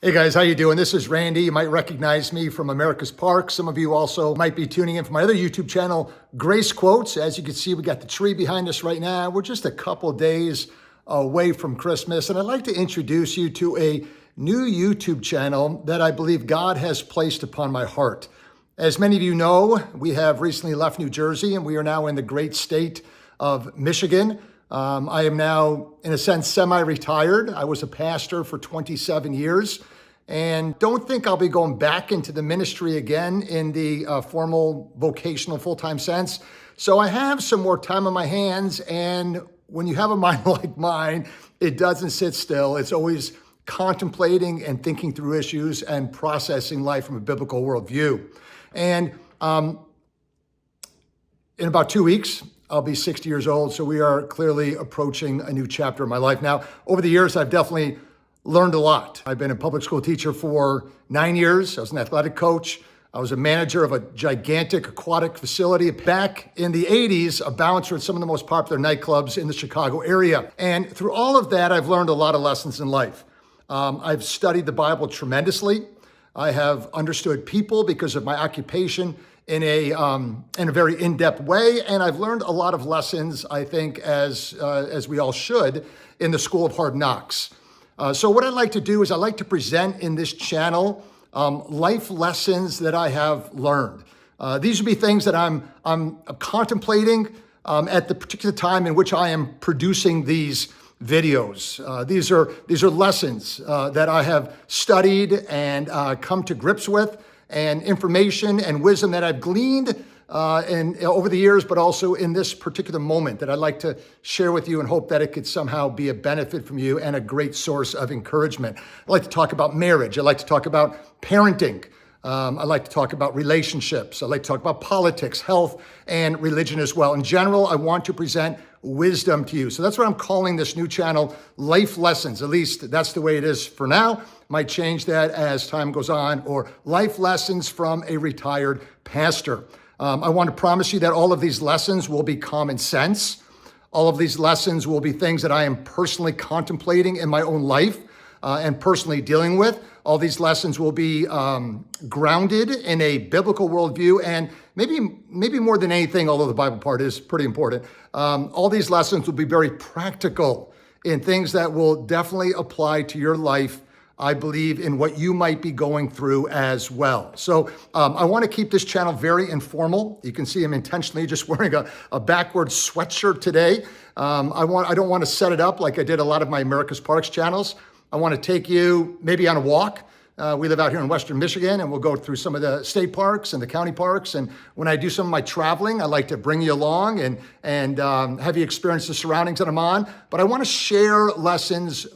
Hey guys, how you doing? This is Randy. You might recognize me from America's Park. Some of you also might be tuning in from my other YouTube channel, Grace Quotes. As you can see, we got the tree behind us right now. We're just a couple days away from Christmas, and I'd like to introduce you to a new YouTube channel that I believe God has placed upon my heart. As many of you know, we have recently left New Jersey, and we are now in the great state of Michigan. I am now, in a sense, semi-retired. I was a pastor for 27 years and don't think I'll be going back into the ministry again in the formal vocational full-time sense. So I have some more time on my hands, and when you have a mind like mine, it doesn't sit still. It's always contemplating and thinking through issues and processing life from a biblical worldview. And in about 2 weeks, I'll be 60 years old, so we are clearly approaching a new chapter of my life. Now, over the years, I've definitely learned a lot. I've been a public school teacher for 9 years. I was an athletic coach. I was a manager of a gigantic aquatic facility. Back in the 80s, a bouncer at some of the most popular nightclubs in the Chicago area. And through all of that, I've learned a lot of lessons in life. I've studied the Bible tremendously. I have understood people because of my occupation in a very in-depth way, and I've learned a lot of lessons, I think, as we all should, in the School of Hard Knocks. So what I'd like to do is I'd like to present in this channel life lessons that I have learned. These would be things that I'm contemplating at the particular time in which I am producing these videos. These are lessons that I have studied and come to grips with, and information and wisdom that I've gleaned over the years, but also in this particular moment that I'd like to share with you and hope that it could somehow be a benefit from you and a great source of encouragement. I'd like to talk about marriage. I'd like to talk about parenting. I'd like to talk about relationships. I'd like to talk about politics, health, and religion as well. In general, I want to present wisdom to you. So that's what I'm calling this new channel, Life Lessons. At least that's the way it is for now. Might change that as time goes on, or Life Lessons from a Retired Pastor. I want to promise you that all of these lessons will be common sense. All of these lessons will be things that I am personally contemplating in my own life and personally dealing with. All these lessons will be grounded in a biblical worldview, and maybe more than anything, although the Bible part is pretty important, all these lessons will be very practical in things that will definitely apply to your life, I believe, in what you might be going through as well. So I want to keep this channel very informal. You can see I'm intentionally just wearing a backwards sweatshirt today. I don't want to set it up like I did a lot of my America's Parks channels. I want to take you maybe on a walk. We live out here in Western Michigan, and we'll go through some of the state parks and the county parks. And when I do some of my traveling, I like to bring you along and have you experience the surroundings that I'm on. But I want to share lessons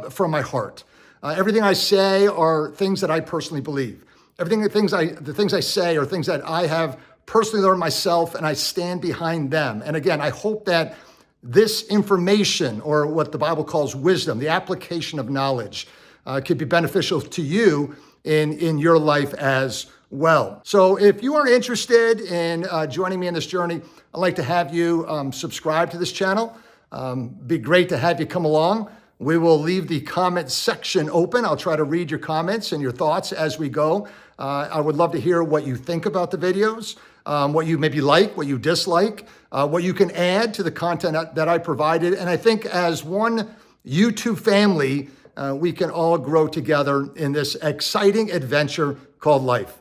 from my heart. Everything I say are things that I personally believe. The things I say are things that I have personally learned myself, and I stand behind them. And again, I hope that this information, or what the Bible calls wisdom, the application of knowledge, could be beneficial to you in your life as well. So if you are interested in joining me in this journey, I'd like to have you subscribe to this channel. Be great to have you come along. We will leave the comment section open. I'll try to read your comments and your thoughts as we go. I would love to hear what you think about the videos, what you maybe like, what you dislike, what you can add to the content that I provided. And I think as one YouTube family, we can all grow together in this exciting adventure called life.